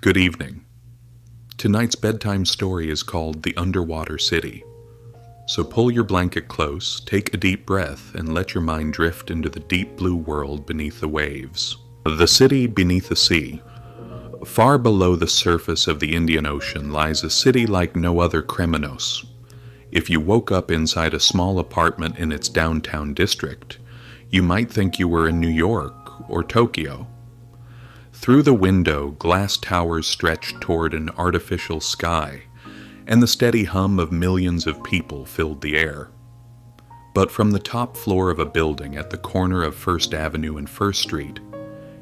Good evening. Tonight's bedtime story is called The Underwater City. So pull your blanket close, take a deep breath, and let your mind drift into the deep blue world beneath the waves. The city beneath the sea. Far below the surface of the Indian Ocean lies a city like no other Kremenos. If you woke up inside a small apartment in its downtown district, you might think you were in New York or Tokyo. Through the window, glass towers stretched toward an artificial sky, and the steady hum of millions of people filled the air. But from the top floor of a building at the corner of First Avenue and First Street,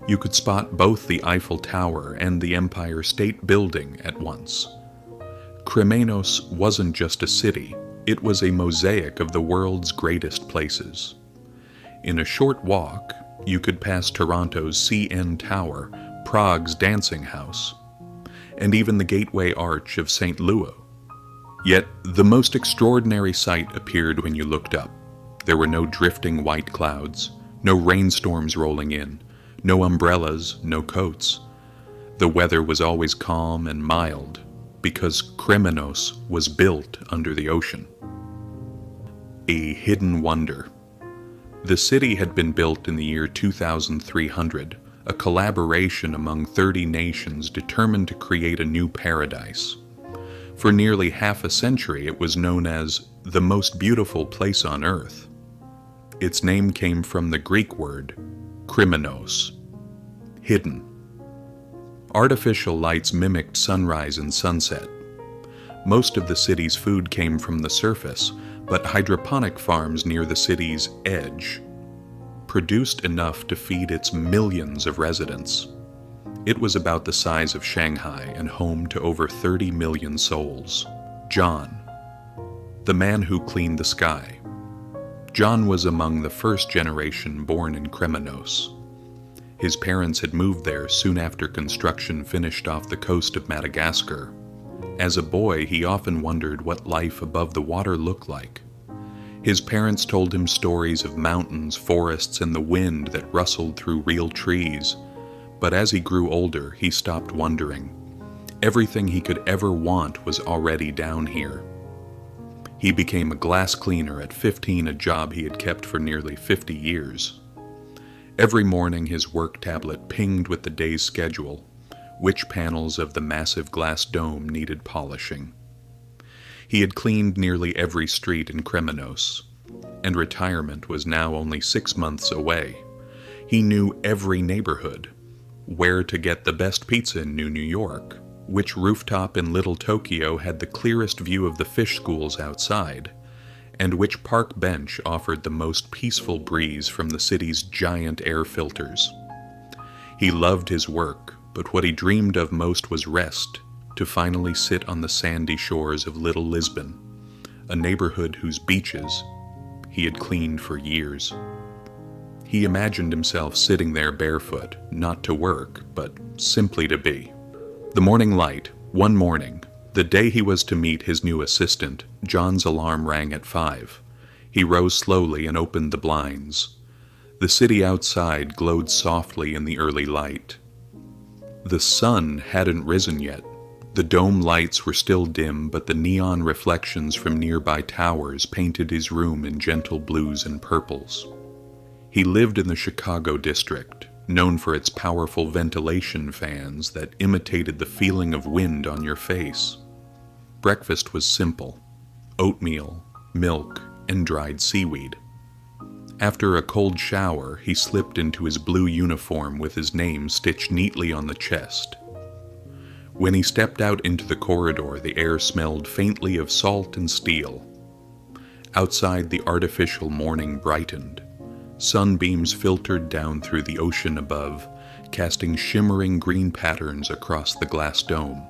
you could spot both the Eiffel Tower and the Empire State Building at once. Kremenos wasn't just a city, it was a mosaic of the world's greatest places. In a short walk, you could pass Toronto's CN Tower, Prague's Dancing House, and even the Gateway Arch of St. Louis. Yet, the most extraordinary sight appeared when you looked up. There were no drifting white clouds, no rainstorms rolling in, no umbrellas, no coats. The weather was always calm and mild, because Kremenos was built under the ocean. A hidden wonder. The city had been built in the year 2300, a collaboration among 30 nations determined to create a new paradise. For nearly half a century, it was known as the most beautiful place on earth. Its name came from the Greek word krimenos, hidden. Artificial lights mimicked sunrise and sunset. Most of the city's food came from the surface, but hydroponic farms near the city's edge produced enough to feed its millions of residents. It was about the size of Shanghai and home to over 30 million souls. John, the man who cleaned the sky. John was among the first generation born in Kremenos. His parents had moved there soon after construction finished off the coast of Madagascar. As a boy, he often wondered what life above the water looked like. His parents told him stories of mountains, forests, and the wind that rustled through real trees. But as he grew older, he stopped wondering. Everything he could ever want was already down here. He became a glass cleaner at 15, a job he had kept for nearly 50 years. Every morning his work tablet pinged with the day's schedule, which panels of the massive glass dome needed polishing. He had cleaned nearly every street in Kremenos, and retirement was now only 6 months away. He knew every neighborhood, where to get the best pizza in New York, which rooftop in Little Tokyo had the clearest view of the fish schools outside, and which park bench offered the most peaceful breeze from the city's giant air filters. He loved his work, but what he dreamed of most was rest, to finally sit on the sandy shores of Little Lisbon, a neighborhood whose beaches he had cleaned for years. He imagined himself sitting there barefoot, not to work, but simply to be. The morning light, one morning, the day he was to meet his new assistant, John's alarm rang at 5. He rose slowly and opened the blinds. The city outside glowed softly in the early light. The sun hadn't risen yet. The dome lights were still dim, but the neon reflections from nearby towers painted his room in gentle blues and purples. He lived in the Chicago district, known for its powerful ventilation fans that imitated the feeling of wind on your face. Breakfast was simple: oatmeal, milk, and dried seaweed. After a cold shower, he slipped into his blue uniform with his name stitched neatly on the chest. When he stepped out into the corridor, the air smelled faintly of salt and steel. Outside, the artificial morning brightened. Sunbeams filtered down through the ocean above, casting shimmering green patterns across the glass dome.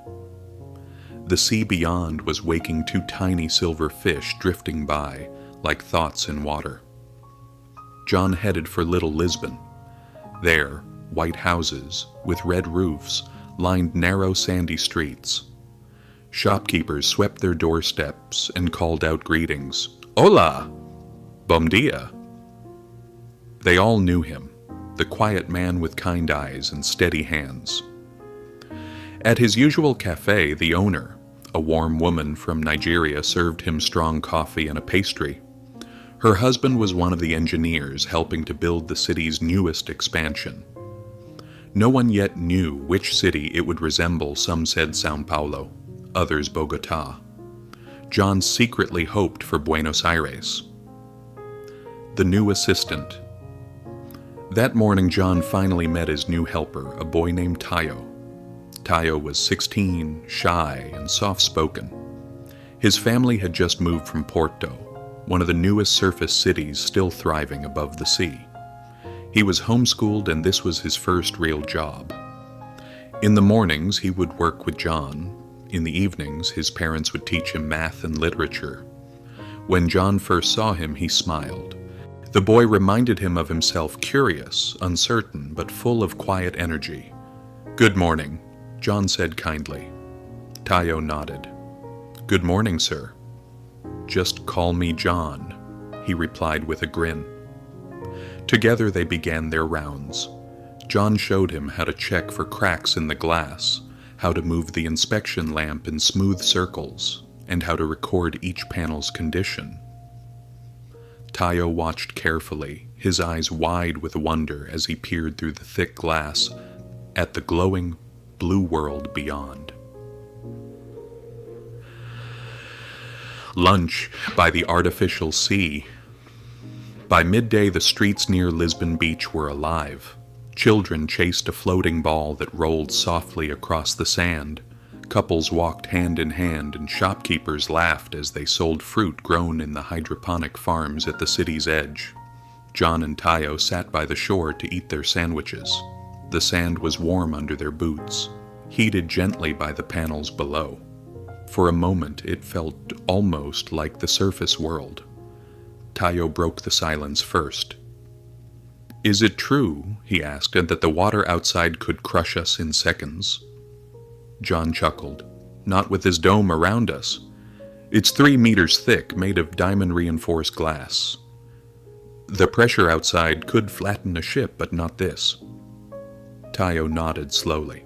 The sea beyond was waking 2 tiny silver fish drifting by, like thoughts in water. John headed for Little Lisbon. There, white houses, with red roofs, lined narrow sandy streets. Shopkeepers swept their doorsteps and called out greetings. Hola! Bom dia! They all knew him, the quiet man with kind eyes and steady hands. At his usual cafe, the owner, a warm woman from Nigeria, served him strong coffee and a pastry. Her husband was one of the engineers helping to build the city's newest expansion. No one yet knew which city it would resemble. Some said São Paulo, others Bogotá. John secretly hoped for Buenos Aires. The new assistant. That morning, John finally met his new helper, a boy named Tayo. Tayo was 16, shy, and soft-spoken. His family had just moved from Porto, one of the newest surface cities still thriving above the sea. He was homeschooled, and this was his first real job. In the mornings, he would work with John. In the evenings, his parents would teach him math and literature. When John first saw him, he smiled. The boy reminded him of himself, curious, uncertain, but full of quiet energy. "Good morning," John said kindly. Tayo nodded. "Good morning, sir." "Just call me John," he replied with a grin. Together they began their rounds. John showed him how to check for cracks in the glass, how to move the inspection lamp in smooth circles, and how to record each panel's condition. Tayo watched carefully, his eyes wide with wonder as he peered through the thick glass at the glowing blue world beyond. Lunch by the artificial sea. By midday, the streets near Lisbon Beach were alive. Children chased a floating ball that rolled softly across the sand. Couples walked hand in hand, and shopkeepers laughed as they sold fruit grown in the hydroponic farms at the city's edge. John and Tayo sat by the shore to eat their sandwiches. The sand was warm under their boots, heated gently by the panels below. For a moment, it felt almost like the surface world. Tayo broke the silence first. "Is it true," he asked, "and that the water outside could crush us in seconds?" John chuckled. "Not with this dome around us. It's 3 meters thick, made of diamond-reinforced glass. The pressure outside could flatten a ship, but not this." Tayo nodded slowly.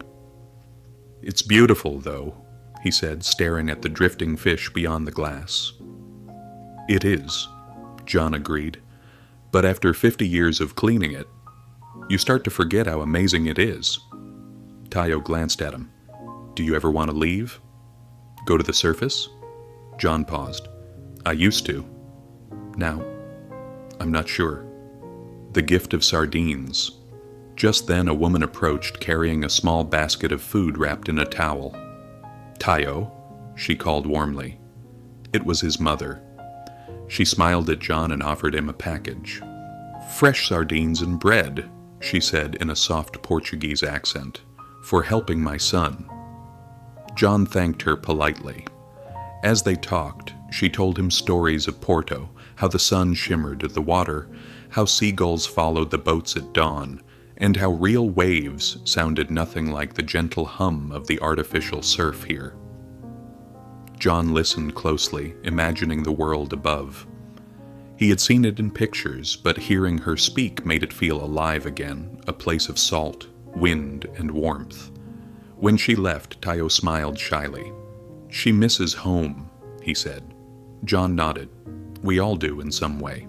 "It's beautiful, though," he said, staring at the drifting fish beyond the glass. "It is," John agreed. "But after 50 years of cleaning it, you start to forget how amazing it is." Tayo glanced at him. "Do you ever want to leave? Go to the surface?" John paused. "I used to. Now, I'm not sure." The gift of sardines. Just then a woman approached, carrying a small basket of food wrapped in a towel. "Tayo," she called warmly. It was his mother. She smiled at John and offered him a package. "Fresh sardines and bread," she said in a soft Portuguese accent, "for helping my son." John thanked her politely. As they talked, she told him stories of Porto, how the sun shimmered at the water, how seagulls followed the boats at dawn, and how real waves sounded nothing like the gentle hum of the artificial surf here. John listened closely, imagining the world above. He had seen it in pictures, but hearing her speak made it feel alive again, a place of salt, wind, and warmth. When she left, Tayo smiled shyly. "She misses home," he said. John nodded. "We all do in some way."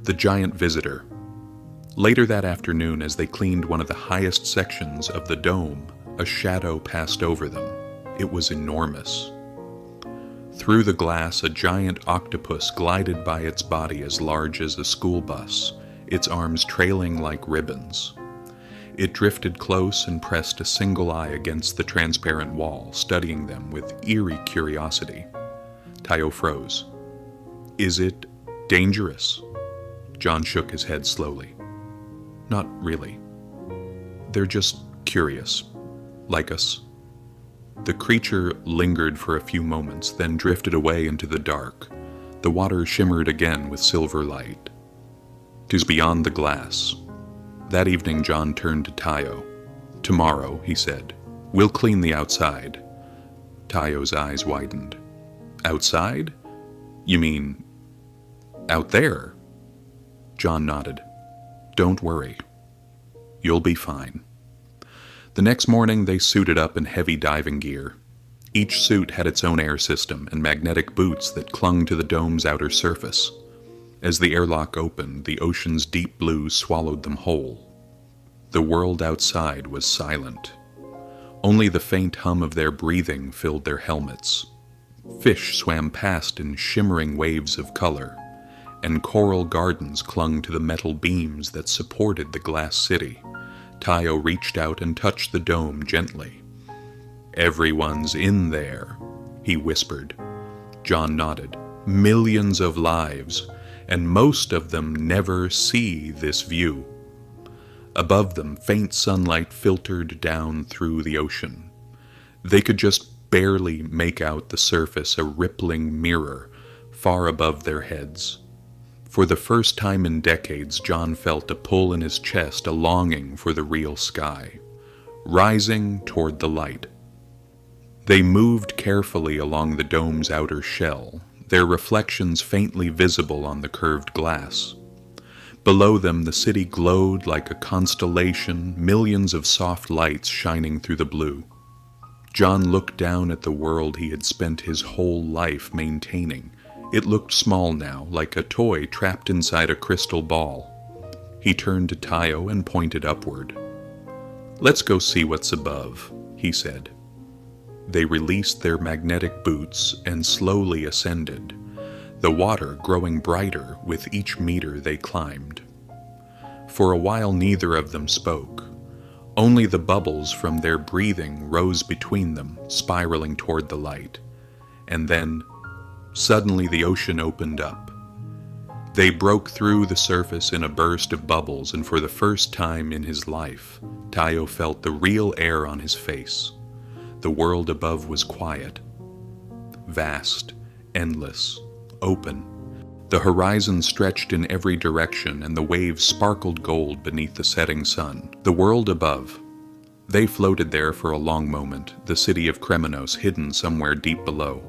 The giant visitor. Later that afternoon, as they cleaned one of the highest sections of the dome, a shadow passed over them. It was enormous. Through the glass, a giant octopus glided by, its body as large as a school bus, its arms trailing like ribbons. It drifted close and pressed a single eye against the transparent wall, studying them with eerie curiosity. Tayo froze. "Is it dangerous?" John shook his head slowly. "Not really. They're just curious, like us." The creature lingered for a few moments, then drifted away into the dark. The water shimmered again with silver light. "'Tis beyond the glass." That evening John turned to Tayo. "Tomorrow," he said, "we'll clean the outside." Tayo's eyes widened. "Outside? You mean out there?" John nodded. "Don't worry. You'll be fine." The next morning they suited up in heavy diving gear. Each suit had its own air system and magnetic boots that clung to the dome's outer surface. As the airlock opened, the ocean's deep blue swallowed them whole. The world outside was silent. Only the faint hum of their breathing filled their helmets. Fish swam past in shimmering waves of color, and coral gardens clung to the metal beams that supported the glass city. Tayo reached out and touched the dome gently. "Everyone's in there," he whispered. John nodded. "Millions of lives, and most of them never see this view." Above them, faint sunlight filtered down through the ocean. They could just barely make out the surface, a rippling mirror far above their heads. For the first time in decades, John felt a pull in his chest, a longing for the real sky, rising toward the light. They moved carefully along the dome's outer shell, their reflections faintly visible on the curved glass. Below them, the city glowed like a constellation, millions of soft lights shining through the blue. John looked down at the world he had spent his whole life maintaining. It looked small now, like a toy trapped inside a crystal ball. He turned to Tayo and pointed upward. "Let's go see what's above," he said. They released their magnetic boots and slowly ascended, the water growing brighter with each meter they climbed. For a while neither of them spoke. Only the bubbles from their breathing rose between them, spiraling toward the light. And then, suddenly the ocean opened up. They broke through the surface in a burst of bubbles, and for the first time in his life, Tayo felt the real air on his face. The world above was quiet, vast, endless, open. The horizon stretched in every direction, and the waves sparkled gold beneath the setting sun. The world above. They floated there for a long moment, the city of Kremenos hidden somewhere deep below.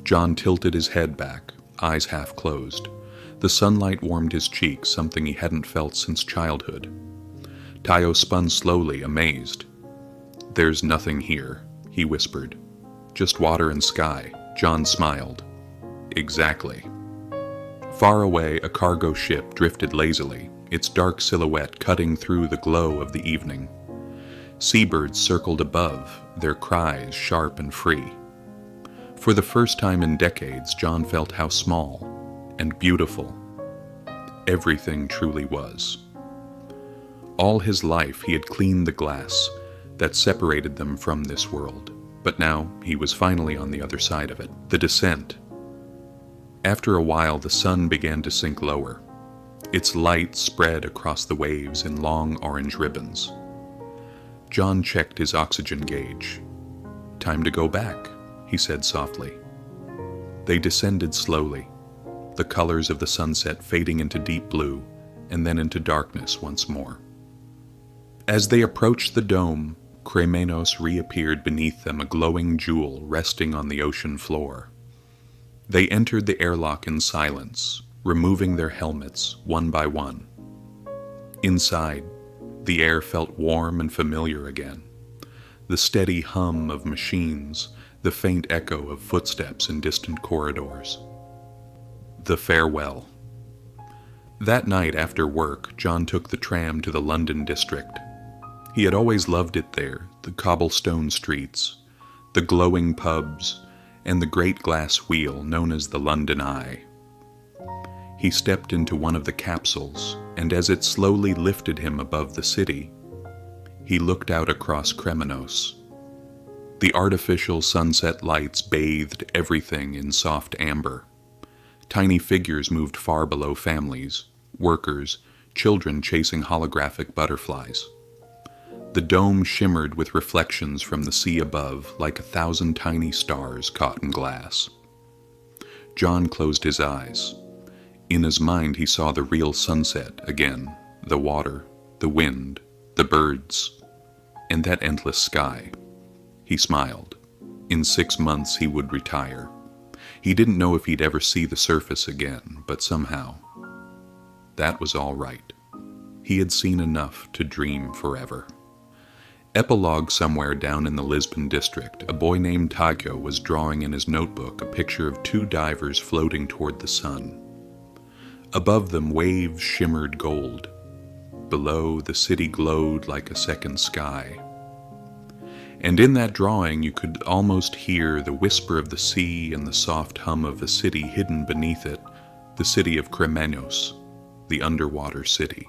John tilted his head back, eyes half closed. The sunlight warmed his cheeks, something he hadn't felt since childhood. Tayo spun slowly, amazed. "There's nothing here," he whispered. "Just water and sky." John smiled. "Exactly." Far away, a cargo ship drifted lazily, its dark silhouette cutting through the glow of the evening. Seabirds circled above, their cries sharp and free. For the first time in decades, John felt how small and beautiful everything truly was. All his life he had cleaned the glass that separated them from this world, but now he was finally on the other side of it. The descent. After a while, the sun began to sink lower. Its light spread across the waves in long orange ribbons. John checked his oxygen gauge. "Time to go back," he said softly. They descended slowly, the colors of the sunset fading into deep blue and then into darkness once more. As they approached the dome, Kremenos reappeared beneath them, a glowing jewel resting on the ocean floor. They entered the airlock in silence, removing their helmets one by one. Inside, the air felt warm and familiar again. The steady hum of machines, the faint echo of footsteps in distant corridors. The farewell. That night after work, John took the tram to the London district. He had always loved it there, the cobblestone streets, the glowing pubs, and the great glass wheel known as the London Eye. He stepped into one of the capsules, and as it slowly lifted him above the city, he looked out across Kremenos. The artificial sunset lights bathed everything in soft amber. Tiny figures moved far below families, workers, children chasing holographic butterflies. The dome shimmered with reflections from the sea above, like 1,000 tiny stars caught in glass. John closed his eyes. In his mind he saw the real sunset again, the water, the wind, the birds, and that endless sky. He smiled. In 6 months he would retire. He didn't know if he'd ever see the surface again, but somehow, that was all right. He had seen enough to dream forever. Epilogue: somewhere down in the Lisbon district, a boy named Tagyo was drawing in his notebook a picture of two divers floating toward the sun. Above them, waves shimmered gold. Below, the city glowed like a second sky. And in that drawing, you could almost hear the whisper of the sea and the soft hum of a city hidden beneath it, the city of Kremenos, the underwater city.